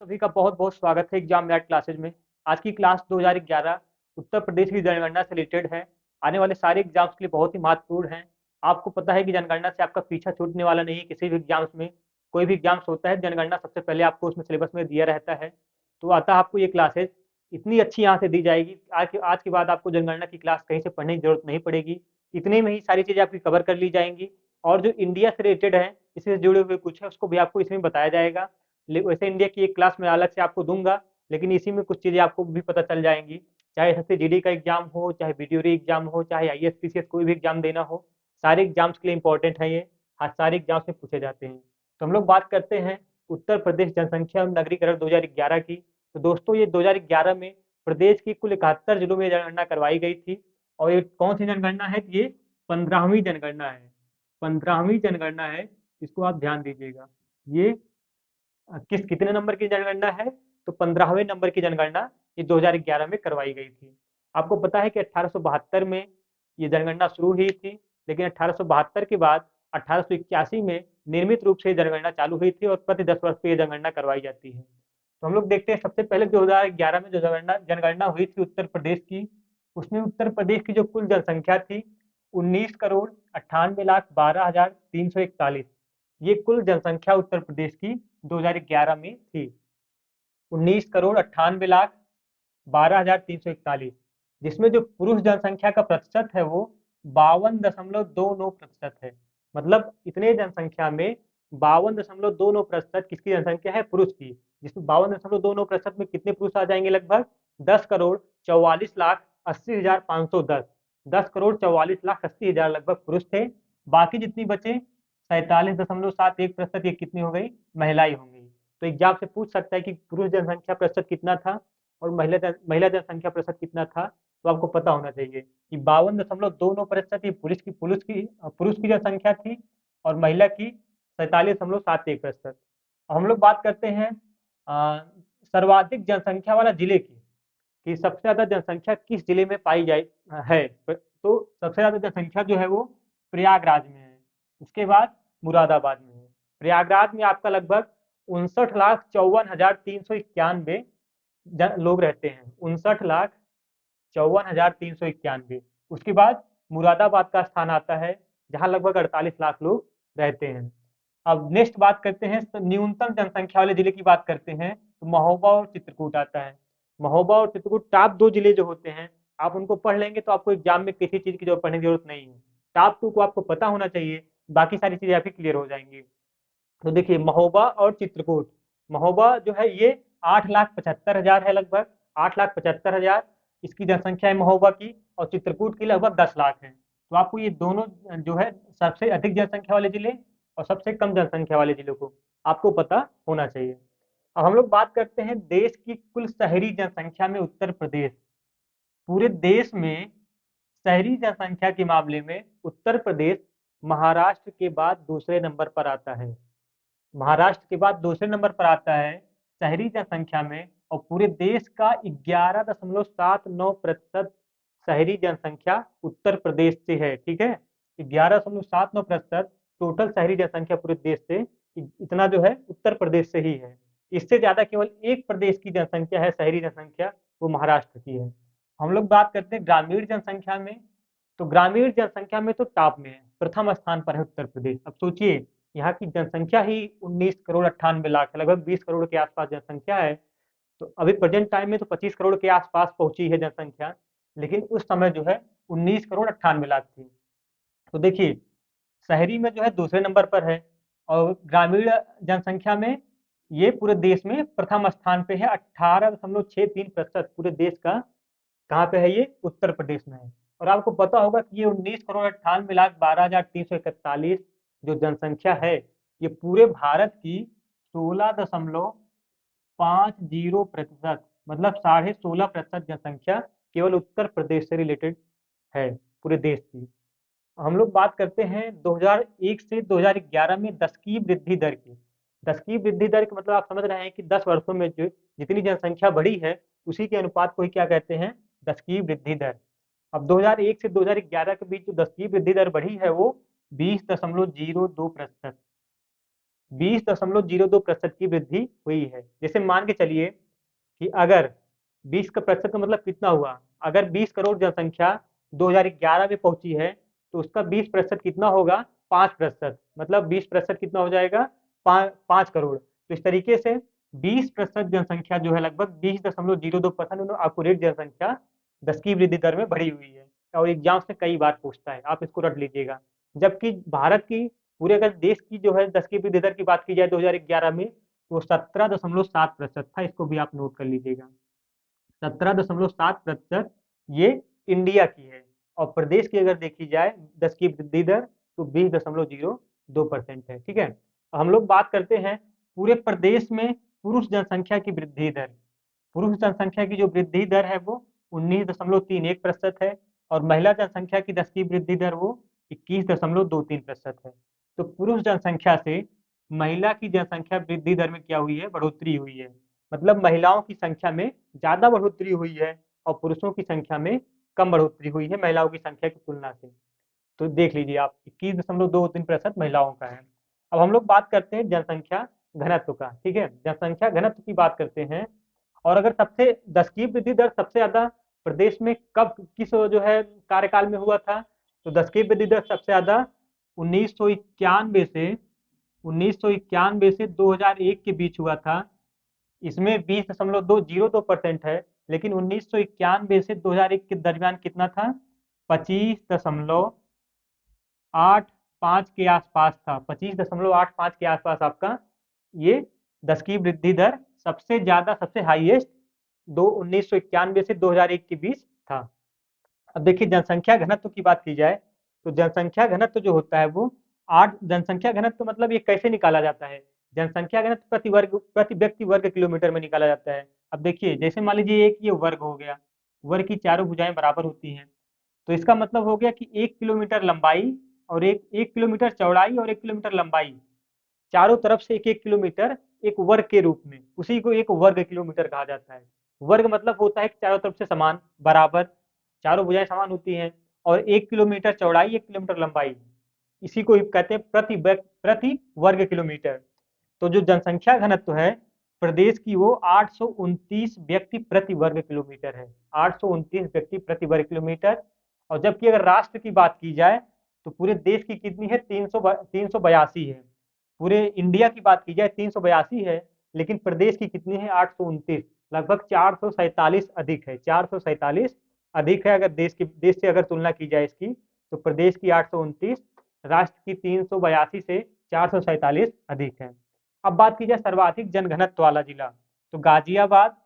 सभी का बहुत बहुत स्वागत है एग्जाम मैट क्लासेज में। आज की क्लास 2011 उत्तर प्रदेश की जनगणना से रिलेटेड है। आने वाले सारे एग्जाम्स के लिए बहुत ही महत्वपूर्ण है। आपको पता है कि जनगणना से आपका पीछा छूटने वाला नहीं है। किसी भी एग्जाम्स में कोई भी एग्जाम्स होता है, जनगणना सबसे पहले आपको उसमें सिलेबस में दिया रहता है। तो अतः आपको ये क्लासेज इतनी अच्छी यहाँ से दी जाएगी, आज के बाद आपको जनगणना की क्लास कहीं से पढ़ने की जरूरत नहीं पड़ेगी। इतने में ही सारी चीजें आपकी कवर कर ली जाएंगी। और जो इंडिया से रिलेटेड है, इससे जुड़े हुए कुछ है, उसको भी आपको इसमें बताया जाएगा। वैसे इंडिया की एक क्लास में अलग से आपको दूंगा, लेकिन इसी में कुछ चीज़ें आपको भी पता चल जाएंगी। चाहे इससे जीडी का एग्जाम हो, चाहे वीडियोरी एग्जाम हो, चाहे आईएएस पीसीएस कोई भी एग्जाम देना हो, सारे एग्जाम्स के लिए इंपॉर्टेंट है ये। हाँ, सारे एग्जाम्स में पूछे जाते हैं। तो हम लोग बात करते हैं उत्तर प्रदेश जनसंख्या एवं नगरीकरण 2011 की। तो दोस्तों, ये 2011 में प्रदेश की कुल 71 जिलों में जनगणना करवाई गई थी। और ये कौन सी जनगणना है? ये 15वीं जनगणना है। 15वीं जनगणना है, इसको आप ध्यान दीजिएगा। ये कितने नंबर की जनगणना है? तो 15वें नंबर की जनगणना ये 2011 में करवाई गई थी। आपको पता है कि 1872 में ये जनगणना शुरू हुई थी, लेकिन 1872 के बाद 1881 में नियमित रूप से जनगणना चालू हुई थी और प्रति 10 वर्ष पे ये जनगणना करवाई जाती है। तो हम लोग देखते हैं, सबसे पहले 2011 में जो जनगणना जनगणना हुई थी उत्तर प्रदेश की, उसमें उत्तर प्रदेश की जो कुल जनसंख्या थी 19 करोड़ 98 लाख 12 हजार 341। ये कुल जनसंख्या उत्तर प्रदेश की 2011 में थी। 19 करोड़ 98 लाख 12 हजार 341, जिसमें जो पुरुष जनसंख्या का प्रतिशत है वो 52.29% है। मतलब इतने जनसंख्या में 52.29% किसकी जनसंख्या है? पुरुष की। जिसमें 52.29% में कितने पुरुष आ जाएंगे? लगभग 10 करोड़ 44 लाख 80 हजार 510। 10 करोड़ 44 लाख 80 हजार लगभग पुरुष थे। बाकी जितनी बचे 47.71%, ये कितनी हो गई? महिलाएं होंगी। तो एग्जाम से पूछ सकता है कि पुरुष जनसंख्या प्रतिशत कितना था और महिला जनसंख्या प्रतिशत कितना था। तो आपको पता होना चाहिए कि 52.29% ये पुरुष की जनसंख्या थी और महिला की 47.71%। हम लोग बात करते हैं अ, सर्वाधिक जनसंख्या वाला जिले की, कि सबसे ज्यादा जनसंख्या किस जिले में पाई जाए है। तो सबसे ज्यादा जनसंख्या जो है वो प्रयागराज में है। उसके बाद मुरादाबाद में है। प्रयागराज में आपका लगभग 59 लाख 54 हजार 391 लोग रहते हैं। 59 लाख 54 हजार 391। उसके बाद मुरादाबाद का स्थान आता है, जहाँ लगभग 48 लाख लोग रहते हैं। अब नेक्स्ट बात करते हैं, तो न्यूनतम जनसंख्या वाले जिले की बात करते हैं, तो महोबा और चित्रकूट आता है। महोबा और चित्रकूट टॉप दो जिले जो होते हैं, आप उनको पढ़ लेंगे तो आपको एग्जाम में किसी चीज की जो पढ़ने की जरूरत नहीं है। टॉप टू को आपको पता होना चाहिए, बाकी सारी चीजें आपकी क्लियर हो जाएंगी। तो देखिए, महोबा और चित्रकूट। महोबा जो है ये 8 लाख 75 हजार है, लगभग 8 लाख 75 हजार इसकी जनसंख्या है महोबा की। और चित्रकूट की लगभग 10 लाख है। तो आपको ये दोनों जो है, सबसे अधिक जनसंख्या वाले जिले और सबसे कम जनसंख्या वाले जिलों को आपको पता होना चाहिए। अब हम लोग बात करते हैं देश की कुल शहरी जनसंख्या में उत्तर प्रदेश। पूरे देश में शहरी जनसंख्या के मामले में उत्तर प्रदेश महाराष्ट्र के बाद दूसरे नंबर पर आता है। महाराष्ट्र के बाद दूसरे नंबर पर आता है शहरी जनसंख्या में। और पूरे देश का 11.79% शहरी जनसंख्या उत्तर प्रदेश से है। ठीक है, 11.79% टोटल शहरी जनसंख्या पूरे देश से, इतना जो है उत्तर प्रदेश से ही है। इससे ज्यादा केवल एक प्रदेश की जनसंख्या है शहरी जनसंख्या, वो महाराष्ट्र की है। हम लोग बात करते हैं ग्रामीण जनसंख्या में। तो ग्रामीण जनसंख्या में तो टॉप में है, प्रथम स्थान पर है उत्तर प्रदेश। अब सोचिए, यहाँ की जनसंख्या ही 19 करोड़ 98 लाख है, लगभग 20 करोड़ के आसपास जनसंख्या है। तो अभी प्रेजेंट टाइम में तो 25 करोड़ के आसपास पहुंची है जनसंख्या, लेकिन उस समय जो है 19 करोड़ 98 लाख थी। तो देखिए, शहरी में जो है दूसरे नंबर पर है, और ग्रामीण जनसंख्या में ये पूरे देश में प्रथम स्थान पे है। 18.63% पूरे देश का कहाँ पे है? ये उत्तर प्रदेश में है। और आपको पता होगा कि ये 19 करोड़ 98 लाख 12 हजार 341 जो जनसंख्या है, ये पूरे भारत की 16.50%, मतलब 16.5% जनसंख्या केवल उत्तर प्रदेश से रिलेटेड है पूरे देश की। हम लोग बात करते हैं 2001 से 2011 में दशकीय वृद्धि दर की। दशकीय वृद्धि दर का मतलब आप समझ रहे हैं कि 10 वर्षों में जो जितनी जनसंख्या बढ़ी है, उसी के अनुपात को ही क्या कहते हैं? दशकीय वृद्धि दर। अब 2001 से 2011 के बीच जो दशकीय वृद्धि दर बढ़ी है वो 20.02%। 20.02% की वृद्धि हुई है। जैसे मान के चलिए कि अगर 20 का प्रतिशत का मतलब कितना हुआ, अगर 20 करोड़ जनसंख्या 2011 में पहुंची है तो उसका 20% कितना होगा, 5%। मतलब 20% कितना हो जाएगा, 5 करोड़। तो इस तरीके से 20% जनसंख्या जो है लगभग 20.02% अकुरेट जनसंख्या 10 की वृद्धि दर में बढ़ी हुई है। और एग्जाम से कई बार पूछता है, आप इसको रट लीजिएगा। जबकि भारत की पूरे अगर देश की जो है 10 की वृद्धि दर की बात की जाए 2011 में, तो 17.7% था। इसको भी आप नोट कर लीजिएगा, 17.7% ये इंडिया की है। और प्रदेश की अगर देखी जाए 10 की वृद्धि दर तो 20.02% है। ठीक है, हम लोग बात करते हैं पूरे प्रदेश में पुरुष जनसंख्या की वृद्धि दर। पुरुष जनसंख्या की जो वृद्धि दर है वो 19.31% है, और महिला जनसंख्या की 10 की वृद्धि दर वो 21.23% है। तो पुरुष जनसंख्या से महिला की जनसंख्या वृद्धि दर में क्या हुई है, बढ़ोतरी हुई है। मतलब महिलाओं की संख्या में ज्यादा बढ़ोतरी हुई है और पुरुषों की संख्या में कम बढ़ोतरी हुई है महिलाओं की संख्या की तुलना से। तो देख लीजिए आप, 21.23% महिलाओं का है। अब हम लोग बात करते हैं जनसंख्या घनत्व का। ठीक है, जनसंख्या घनत्व की बात करते हैं। और अगर सबसे 10 की वृद्धि दर सबसे ज्यादा प्रदेश में कब किस जो है कार्यकाल में हुआ था, तो 10 की वृद्धि दर सबसे ज्यादा 1991 से 2001 के बीच हुआ था। इसमें 20.202% है। लेकिन 1991 से 2001 के दरमियान कितना था, 25.85 के आसपास था। 25.85 के आसपास आपका ये 10 की वृद्धि दर सबसे ज्यादा, सबसे हाईएस्ट 1991 से 2001 के बीच था। अब देखिए जनसंख्या घनत्व की बात की जाए तो जनसंख्या घनत्व जो होता है वो 8, जनसंख्या घनत्व मतलब ये कैसे निकाला जाता है, जनसंख्या घनत्व प्रति व्यक्ति वर्ग किलोमीटर में निकाला जाता है। अब देखिए जैसे मान लीजिए एक ये वर्ग हो गया, वर्ग की चारों भुजाएं बराबर होती हैं, तो इसका मतलब हो गया कि 1 किलोमीटर लंबाई और एक किलोमीटर चौड़ाई और 1 किलोमीटर लंबाई, चारों तरफ से 1 1 किलोमीटर एक वर्ग के रूप में, उसी को एक वर्ग किलोमीटर कहा जाता है। वर्ग मतलब होता है कि चारों तरफ से समान, बराबर, चारों भुजाएं समान होती हैं, और 1 किलोमीटर चौड़ाई 1 किलोमीटर लंबाई, इसी को कहते हैं प्रति वर्ग किलोमीटर। तो जो जनसंख्या घनत्व है प्रदेश की वो 829 व्यक्ति प्रति वर्ग किलोमीटर है, 829 व्यक्ति प्रति वर्ग किलोमीटर। और जबकि अगर राष्ट्र की बात की जाए तो पूरे देश की कितनी है, 382 है। पूरे इंडिया की बात की जाए 382 है, लेकिन प्रदेश की कितनी है, 829, लगभग 447 अधिक है, 447 अधिक है। अगर देश से अगर तुलना की जाए इसकी, तो प्रदेश की 829, राष्ट्र की 382 से 447 अधिक है। अब बात की जाए सर्वाधिक जनघनत्व वाला जिला, तो गाजियाबाद,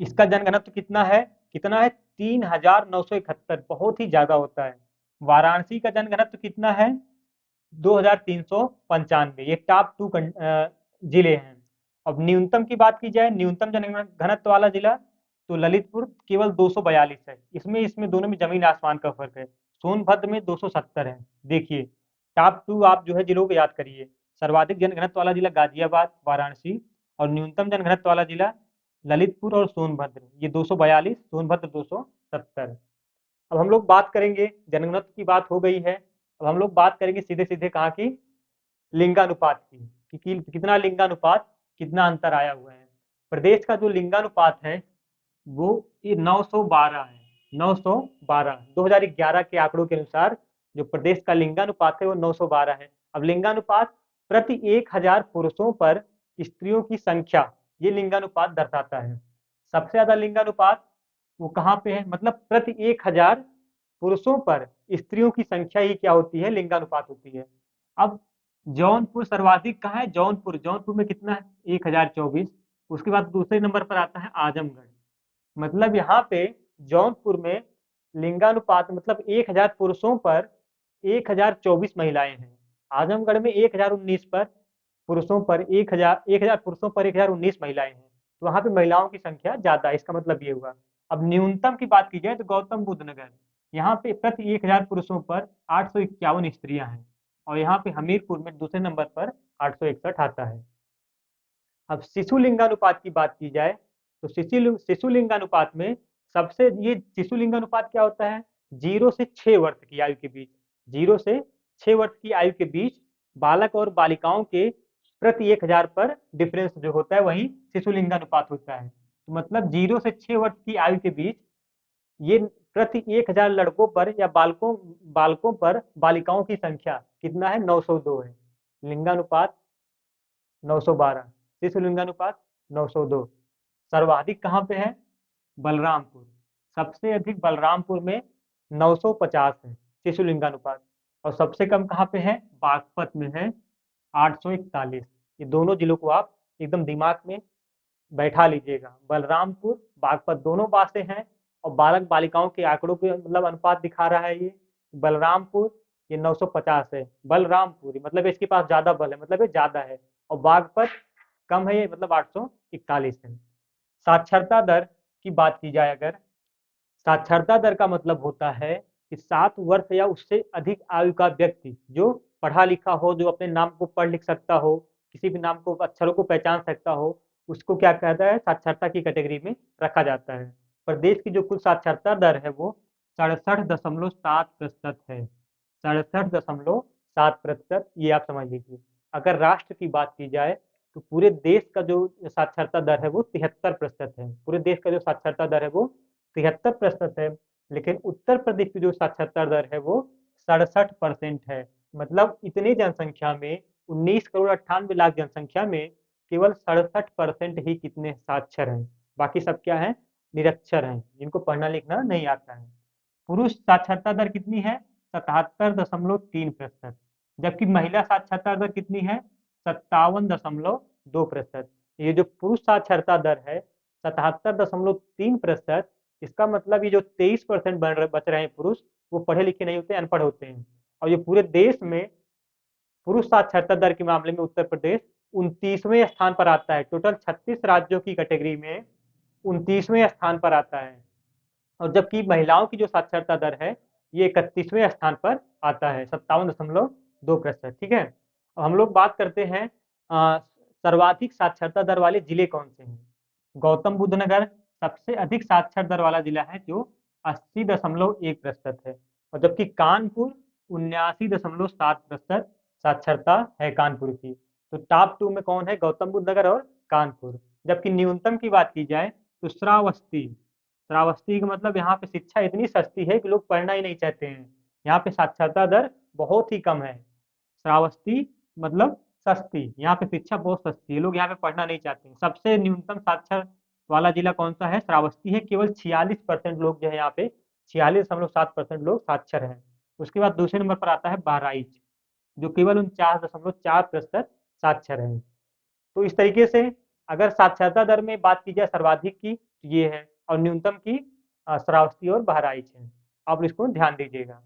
इसका जनघनत्व कितना है 3,971, बहुत ही ज्यादा होता है। वाराणसी का जनघनत्व कितना है, 2,395, ये टॉप 2 जिले हैं। अब न्यूनतम की बात की जाए, न्यूनतम जनघनत्व वाला जिला, तो ललितपुर केवल 242 है। इसमें इसमें दोनों में जमीन आसमान का फर्क है। सोनभद्र में 270 है। देखिए टॉप 2 आप जो है जिलों को याद करिए, सर्वाधिक जनघनत्व वाला जिला गाजियाबाद, वाराणसी, और न्यूनतम जनघनत्व वाला जिला ललितपुर और सोनभद्र, ये 242, सोनभद्र 270। अब हम लोग बात करेंगे, जनगणना की बात हो गई है, अब हम लोग बात करेंगे सीधे सीधे कहाँ की, लिंगानुपात की, कितना लिंगानुपात, कितना अंतर आया हुआ है। प्रदेश का जो लिंगानुपात है वो ये 912 है, 912, 2011 के आंकड़ों के अनुसार जो प्रदेश का लिंगानुपात है वो 912 है। अब लिंगानुपात प्रति 1,000 पुरुषों पर स्त्रियों की संख्या, ये लिंगानुपात दर्शाता है। सबसे ज्यादा लिंगानुपात वो कहाँ पे है, मतलब प्रति 1,000 पुरुषों पर स्त्रियों की संख्या ही क्या होती है, लिंगानुपात होती है। अब जौनपुर सर्वाधिक कहाँ है, जौनपुर, जौनपुर में कितना है, 1,024। उसके बाद दूसरे नंबर पर आता है आजमगढ़। मतलब यहाँ पे जौनपुर में लिंगानुपात मतलब 1,000 पुरुषों पर 1,024 महिलाएं हैं। आजमगढ़ में 1,019 पर पुरुषों पर 1,000 पुरुषों पर 1,019 महिलाएं हैं। तो वहां पे महिलाओं की संख्या ज्यादा है, इसका मतलब ये हुआ। अब न्यूनतम की बात की जाए तो गौतम बुद्ध नगर, यहाँ पे प्रति 1,000 पुरुषों पर 851 स्त्रियां हैं। और यहाँ पे हमीरपुर में दूसरे नंबर पर 861 आता है। अब शिशु लिंगानुपात की बात की जाए तो शिशु लिंगानुपात में सबसे, ये शिशु लिंगानुपात क्या होता है, 0 से 6 वर्ष की आयु के बीच, 0 से 6 वर्ष की आयु के बीच बालक और बालिकाओं के प्रति 1000 पर डिफरेंस जो होता है वही शिशु लिंगानुपात होता है। तो मतलब 0 से 6 वर्ष की आयु के बीच ये प्रति 1000 लड़कों पर या बालकों बालकों पर बालिकाओं की संख्या कितना है, 902 है। लिंगानुपात 912, शिशु लिंगानुपात 902। सर्वाधिक कहाँ पे है? बलरामपुर। सबसे अधिक बलरामपुर में 950 है शिशु लिंगानुपात। और सबसे कम कहाँ पे है? बागपत में है 841। ये दोनों जिलों को आप एकदम दिमाग में बैठा लीजिएगा। बलरामपुर बागपत दोनों बासें हैं और बालक बालिकाओं के आंकड़ों के मतलब अनुपात दिखा रहा है ये। बलरामपुर ये 950 है, बलरामपुर मतलब इसके पास ज्यादा बल है, मतलब ये ज्यादा है। और बागपत कम है, ये मतलब 841 है। साक्षरता दर की बात की जाए अगर, साक्षरता दर का मतलब होता है कि 7 वर्ष या उससे अधिक आयु का व्यक्ति जो पढ़ा लिखा हो, जो अपने नाम को पढ़ लिख सकता हो, किसी भी नाम को अक्षरों को पहचान सकता हो, उसको क्या कहता है? साक्षरता की कैटेगरी में रखा जाता है। प्रदेश की जो कुल साक्षरता दर है वो 67.7% है। 67.7%, ये आप समझ लीजिए। अगर राष्ट्र की बात की जाए तो पूरे देश का जो साक्षरता दर है वो 73% है। पूरे देश का जो साक्षरता दर है वो 73% है। लेकिन उत्तर प्रदेश की जो साक्षरता दर है वो 67% है। मतलब इतनी जनसंख्या में, 19 करोड़ 98 लाख जनसंख्या में केवल 67% ही कितने साक्षर हैं। बाकी सब क्या है? निरक्षर हैं, जिनको पढ़ना लिखना नहीं आता है। पुरुष साक्षरता दर कितनी है? 77.3%। जबकि महिला साक्षरता दर कितनी है? 57.2%। ये जो पुरुष साक्षरता दर है 77.3%, इसका मतलब ये जो 23% बच रहे हैं पुरुष, वो पढ़े लिखे नहीं होते, अनपढ़ होते हैं। और ये पूरे देश में पुरुष साक्षरता दर के मामले में उत्तर प्रदेश 29वें स्थान पर आता है। टोटल 36 राज्यों की कैटेगरी में 29वें स्थान पर आता है। और जबकि महिलाओं की जो साक्षरता दर है ये 31वें स्थान पर आता है, 57.2%। ठीक है। अब हम लोग बात करते हैं सर्वाधिक साक्षरता दर वाले जिले कौन से हैं। गौतम बुद्ध नगर सबसे अधिक साक्षर दर वाला जिला है, जो 80.1% है। और जबकि कानपुर 79.7% साक्षरता है कानपुर की। तो टॉप 2 में कौन है? गौतम बुद्ध नगर और कानपुर। जबकि न्यूनतम की बात की जाए तो श्रावस्ती, श्रावस्ती का मतलब यहाँ पे शिक्षा इतनी सस्ती है कि लोग पढ़ना ही नहीं चाहते हैं। यहाँ पे साक्षरता दर बहुत ही कम है। श्रावस्ती मतलब सस्ती, यहाँ पे शिक्षा बहुत सस्ती है, लोग यहाँ पे पढ़ना नहीं चाहते हैं। सबसे न्यूनतम साक्षर वाला जिला कौन सा है? श्रावस्ती है। केवल 46% लोग जो है यहाँ पे, 46.7% लोग साक्षर हैं। उसके बाद दूसरे नंबर पर आता है बहराइच, जो केवल 49.4% साक्षर है। तो इस तरीके से अगर साक्षरता दर में बात की जाए सर्वाधिक की तो ये है, और न्यूनतम की श्रावस्ती और बहराइच है। आप इसको ध्यान दीजिएगा।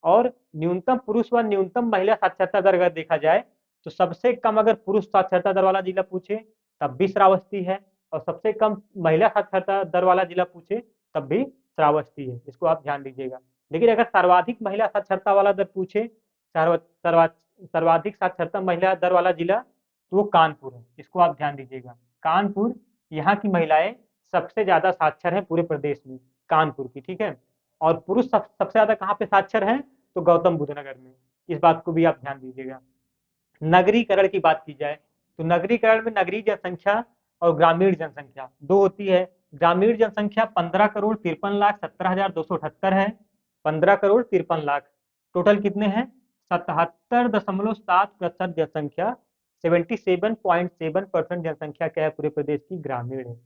और न्यूनतम पुरुष व न्यूनतम महिला साक्षरता दर अगर देखा जाए तो सबसे कम अगर पुरुष साक्षरता दर वाला जिला पूछे तब भी श्रावस्ती है, और सबसे कम महिला साक्षरता दर वाला जिला पूछे तब भी श्रावस्ती है। इसको आप ध्यान दीजिएगा। लेकिन अगर सर्वाधिक महिला साक्षरता वाला दर पूछे, सर्वाधिक साक्षरता महिला दर वाला जिला, तो वो कानपुर है। इसको आप ध्यान दीजिएगा। कानपुर, यहाँ की महिलाएं सबसे ज्यादा साक्षर हैं पूरे प्रदेश में, कानपुर की। ठीक है। और पुरुष सबसे ज्यादा कहाँ पे साक्षर हैं? तो गौतम बुद्ध नगर में। इस बात को भी आप ध्यान दीजिएगा। नगरीकरण की बात की जाए तो नगरीकरण में नगरीय जनसंख्या और ग्रामीण जनसंख्या दो होती है। ग्रामीण जनसंख्या 15,53,17,278 है। 15,53,00,000। टोटल कितने हैं? 77.7% जनसंख्या, 77.7% जनसंख्या क्या है पूरे प्रदेश की? ग्रामीण है।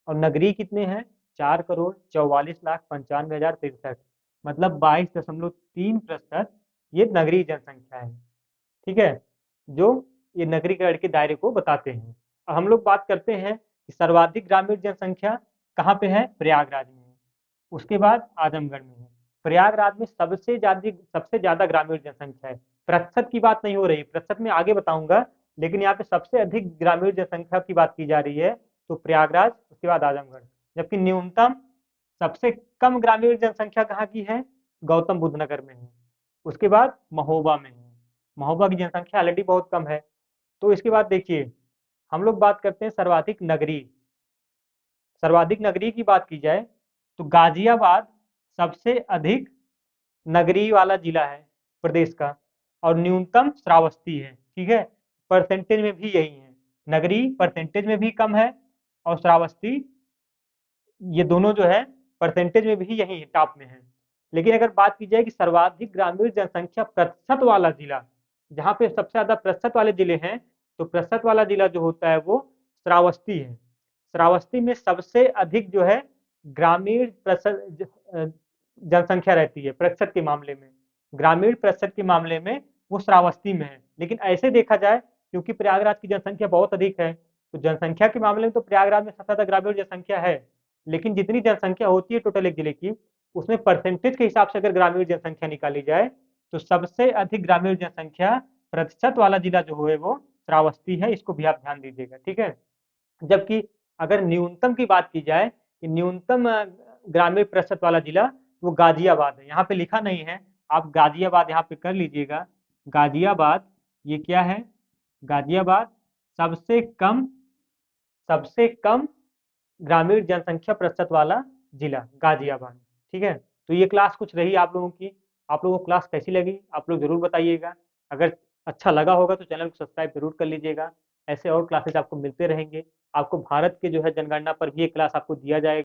और नगरीय कितने हैं? 4,44,95,063। मतलब 22.3% ये नगरीय जनसंख्या है। ठीक है, जो ये नगरीकरण के दायरे को बताते हैं। अब हम लोग बात करते हैं कि सर्वाधिक ग्रामीण जनसंख्या कहाँ पे है? प्रयागराज में है। उसके बाद आजमगढ़ में है। प्रयागराज में सबसे ज्यादा ग्रामीण जनसंख्या है। प्रतिशत की बात नहीं हो रही, प्रतिशत में आगे बताऊंगा, लेकिन यहाँ पे सबसे अधिक ग्रामीण जनसंख्या की बात की जा रही है तो प्रयागराज, उसके बाद आजमगढ़। जबकि न्यूनतम सबसे कम ग्रामीण जनसंख्या कहाँ की है? गौतम बुद्ध नगर में है। उसके बाद महोबा में है। महोबा की जनसंख्या ऑलरेडी बहुत कम है। तो इसके बाद देखिए, हम लोग बात करते हैं सर्वाधिक नगरीय। सर्वाधिक नगरीय की बात की जाए तो गाजियाबाद सबसे अधिक नगरीय वाला जिला है प्रदेश का, और न्यूनतम श्रावस्ती है। ठीक है, परसेंटेज में भी यही है, नगरी परसेंटेज में भी कम है और श्रावस्ती, ये दोनों जो है परसेंटेज में भी यही टॉप में है। लेकिन अगर बात की जाए कि सर्वाधिक ग्रामीण जनसंख्या प्रतिशत वाला जिला, जहाँ पे सबसे ज्यादा प्रतिशत वाले जिले हैं, तो प्रतिशत वाला जिला जो होता है वो श्रावस्ती है। श्रावस्ती में सबसे अधिक जो है ग्रामीण जनसंख्या रहती है प्रतिशत के मामले में, ग्रामीण प्रतिशत के मामले में वो श्रावस्ती में है। लेकिन ऐसे देखा जाए, क्योंकि प्रयागराज की जनसंख्या बहुत अधिक है, तो जनसंख्या के मामले में तो प्रयागराज में सबसे ज्यादा ग्रामीण जनसंख्या है। लेकिन जितनी जनसंख्या होती है टोटल एक जिले की, उसमें परसेंटेज के हिसाब से अगर ग्रामीण जनसंख्या निकाली जाए, तो सबसे अधिक ग्रामीण जनसंख्या प्रतिशत वाला जिला जो है वो श्रावस्ती है। इसको भी आप ध्यान दीजिएगा, ठीक है। जबकि अगर न्यूनतम की बात की जाए कि न्यूनतम ग्रामीण प्रतिशत वाला जिला, तो वो गाजियाबाद है। यहाँ पे लिखा नहीं है, आप गाजियाबाद यहाँ पे कर लीजिएगा। गाजियाबाद ये क्या है, गाजियाबाद सबसे कम ग्रामीण जनसंख्या प्रतिशत वाला जिला गाजियाबाद, ठीक है। तो ये क्लास कुछ रही आप लोगों की। आप लोगों को क्लास कैसी लगी आप लोग जरूर बताइएगा। अगर अच्छा लगा होगा तो चैनल को सब्सक्राइब जरूर कर लीजिएगा। ऐसे और क्लासेस आपको मिलते रहेंगे। आपको भारत के जो है जनगणना पर भी एक क्लास आपको दिया जाएगा।